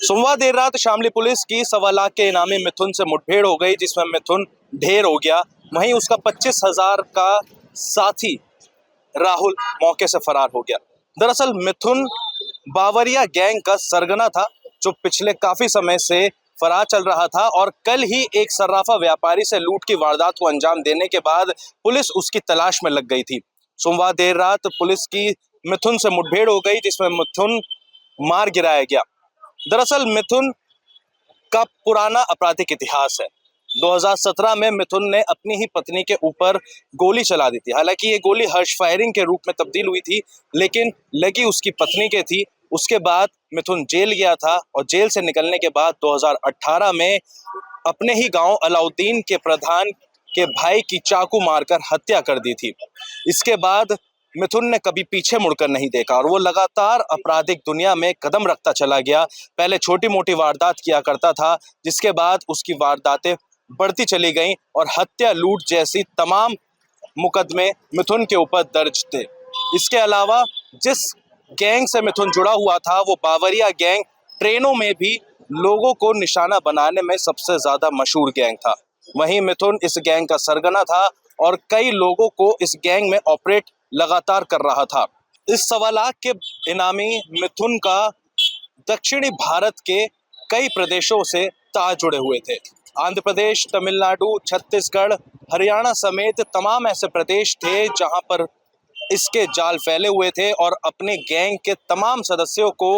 सोमवार देर रात शामली पुलिस की 1.25 लाख के इनामी मिथुन से मुठभेड़ हो गई, जिसमें मिथुन ढेर हो गया। वहीं उसका 25,000 का साथी राहुल मौके से फरार हो गया। दरअसल मिथुन बावरिया गैंग का सरगना था, जो पिछले काफी समय से फरार चल रहा था और कल ही एक सर्राफा व्यापारी से लूट की वारदात को अंजाम देने के बाद पुलिस उसकी तलाश में लग गई थी। सोमवार देर रात पुलिस की मिथुन से मुठभेड़ हो गई, जिसमें मिथुन मार गिराया गया। दरअसल मिथुन का पुराना आपराधिक इतिहास है। 2017 में मिथुन ने अपनी ही पत्नी के ऊपर गोली चला दी थी। हालांकि ये गोली हर्ष फायरिंग के रूप में तब्दील हुई थी, लेकिन लगी उसकी पत्नी के थी। उसके बाद मिथुन जेल गया था और जेल से निकलने के बाद 2018 में अपने ही गांव अलाउद्दीन के प्रधान के भाई की चाकू मारकर हत्या कर दी थी। इसके बाद मिथुन ने कभी पीछे मुड़कर नहीं देखा और वो लगातार आपराधिक दुनिया में कदम रखता चला गया। पहले छोटी मोटी वारदात किया करता था, जिसके बाद उसकी वारदातें बढ़ती चली गईं और हत्या, लूट जैसी तमाम मुकदमे मिथुन के ऊपर दर्ज थे। इसके अलावा जिस गैंग से मिथुन जुड़ा हुआ था, वो बावरिया गैंग ट्रेनों में भी लोगों को निशाना बनाने में सबसे ज्यादा मशहूर गैंग था। वहीं मिथुन इस गैंग का सरगना था और कई लोगों को इस गैंग में ऑपरेट लगातार कर रहा था। इस 1.25 लाख के इनामी मिथुन का दक्षिणी भारत के कई प्रदेशों से तार जुड़े हुए थे। आंध्र प्रदेश, तमिलनाडु, छत्तीसगढ़, हरियाणा समेत तमाम ऐसे प्रदेश थे जहां पर इसके जाल फैले हुए थे और अपने गैंग के तमाम सदस्यों को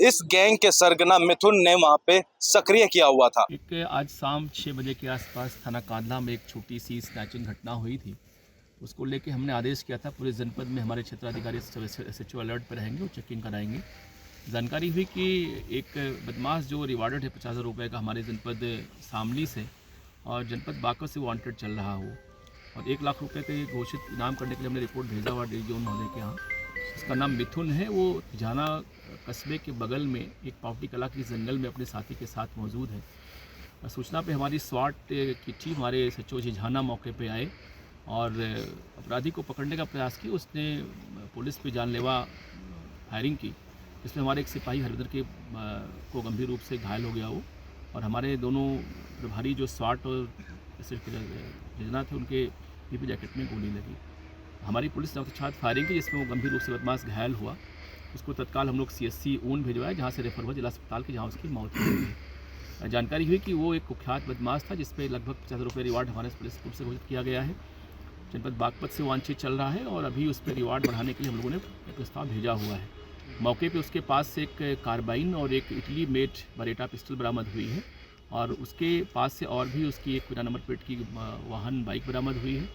इस गैंग के सरगना मिथुन ने वहां पे सक्रिय किया हुआ था। आज शाम 6 बजे के आसपास थाना कांधला में एक छोटी सी स्नैचिंग घटना हुई थी। उसको लेके हमने आदेश किया था पूरे जनपद में हमारे क्षेत्राधिकारी SHO अलर्ट पर रहेंगे और चेकिंग कराएंगे। जानकारी हुई कि एक बदमाश जो रिवार्डेड है 50,000 रुपये का हमारे जनपद शामली से और जनपद बांका से वांटेड चल रहा हो और 1 लाख रुपये के घोषित इनाम करने के लिए हमने रिपोर्ट भेजा हुआ डी जोन महोदय के यहाँ। उसका नाम मिथुन है। वो जाना कस्बे के बगल में एक पावटी कला के जंगल में अपने साथी के साथ मौजूद है। सूचना पे हमारी स्वाट की टीम हमारे SHO झिझाना मौके पे आए और अपराधी को पकड़ने का प्रयास किया। उसने पुलिस पे जानलेवा फायरिंग की, जिसमें हमारे एक सिपाही हरिंदर के को गंभीर रूप से घायल हो गया वो, और हमारे दोनों प्रभारी जो स्वाट और झिझना थे उनके पीपी जैकेट में गोली लगी। हमारी पुलिस ने छात्र फायरिंग की, जिसमें वो गंभीर रूप से बदमाश घायल हुआ। उसको तत्काल हम लोग CSC ऊन भिजवाया, जहाँ से रेफर हुआ जिला अस्पताल के, जहाँ उसकी मौत हो गई। जानकारी हुई कि वो एक कुख्यात बदमाश था, जिसपे लगभग 50,000 रुपये रिवार्ड हमारे पुलिस से घोषित किया गया है। जनपद बागपत से वांछित चल रहा है और अभी उस पर रिवार्ड बढ़ाने के लिए हम लोगों ने प्रस्ताव भेजा हुआ है। मौके पे उसके पास से एक कार्बाइन और एक इटली मेड बरेटा पिस्टल बरामद हुई है और उसके पास से और भी उसकी एक बिना नंबर प्लेट की वाहन बाइक बरामद हुई है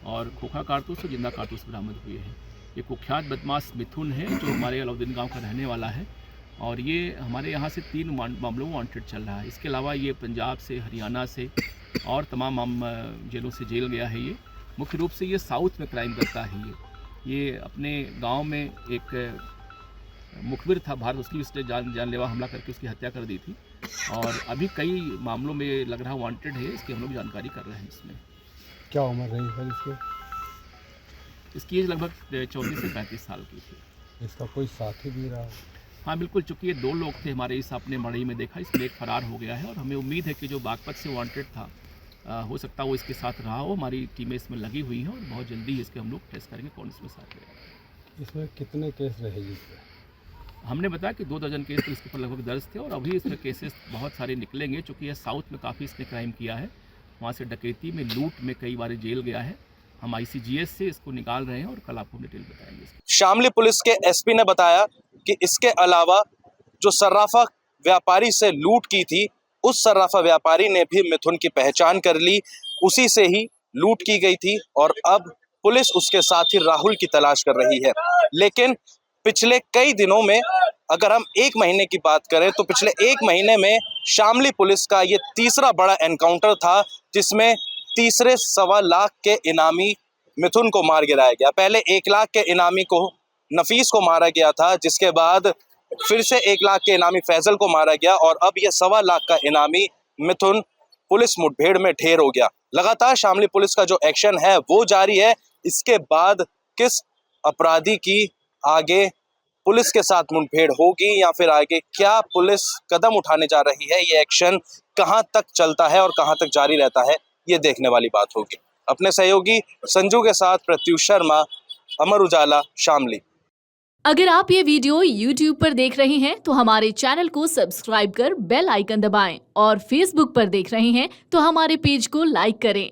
और खोखा कारतूस और जिंदा कारतूस बरामद हुए हैं। ये कुख्यात बदमाश मिथुन है, जो हमारे अलाउद्दीन गाँव का रहने वाला है और ये हमारे यहाँ से 3 मामलों में वांटेड चल रहा है। इसके अलावा ये पंजाब से, हरियाणा से और तमाम जेलों से जेल गया है। ये मुख्य रूप से ये साउथ में क्राइम करता है। ये अपने गांव में एक मुखबिर था भारत, उसकी उसने जानलेवा हमला करके उसकी हत्या कर दी थी और अभी कई मामलों में लग रहा वांटेड है। इसकी हम लोग जानकारी कर रहे हैं। इसमें क्या उम्र रही है इसकी एज लगभग 34 से 35 साल की थी। इसका कोई साथी भी रहा? हाँ बिल्कुल, चूँकि ये 2 लोग थे हमारे इस अपने मड़ई में देखा, इसमें एक फरार हो गया है और हमें उम्मीद है कि जो बागपत से वांटेड था हो सकता है वो इसके साथ रहा हो। हमारी टीमें इसमें लगी हुई हैं और बहुत जल्दी ही इसके हम लोग टेस्ट करेंगे कौन इसमें साथ रहेगा। इसमें कितने केस रहे जिसमें? हमने बताया कि 2 दर्जन केस तो इसके ऊपर लगभग दर्ज थे और अभी इसमें केसेस बहुत सारे निकलेंगे, चूँकि यह साउथ में काफ़ी इसने क्राइम किया है। वहाँ से डकैती में, लूट में कई बार जेल गया है। हम ICGS से इसको निकाल रहे हैं और कल आपको डिटेल बताएंगे। शामली पुलिस के SP ने बताया कि इसके अलावा जो सर्राफा व्यापारी से लूट की थी, उस सर्राफा व्यापारी ने भी मिथुन की पहचान कर ली। उसी से ही लूट की गई थी और अब पुलिस उसके साथी राहुल की तलाश कर रही है। लेकिन पिछले कई दिनों में, अगर हम 1 महीने की बात करें तो पिछले 1 महीने में शामली पुलिस का ये तीसरा बड़ा एनकाउंटर था, जिसमें तीसरे 1.25 लाख के इनामी मिथुन को मार गिराया गया। पहले 1 लाख के इनामी को नफीस को मारा गया था, जिसके बाद फिर से 1 लाख के इनामी फैजल को मारा गया और अब यह 1.25 लाख का इनामी मिथुन पुलिस मुठभेड़ में ढेर हो गया। लगातार शामली पुलिस का जो एक्शन है वो जारी है। इसके बाद किस अपराधी की आगे पुलिस के साथ मुठभेड़ होगी या फिर आगे क्या पुलिस कदम उठाने जा रही है, ये एक्शन कहां तक चलता है और कहां तक जारी रहता है, ये देखने वाली बात होगी। अपने सहयोगी संजू के साथ प्रत्युष शर्मा, अमर उजाला, शामली। अगर आप ये वीडियो YouTube पर देख रहे हैं तो हमारे चैनल को सब्सक्राइब कर बेल आइकन दबाएं और Facebook पर देख रहे हैं तो हमारे पेज को लाइक करें।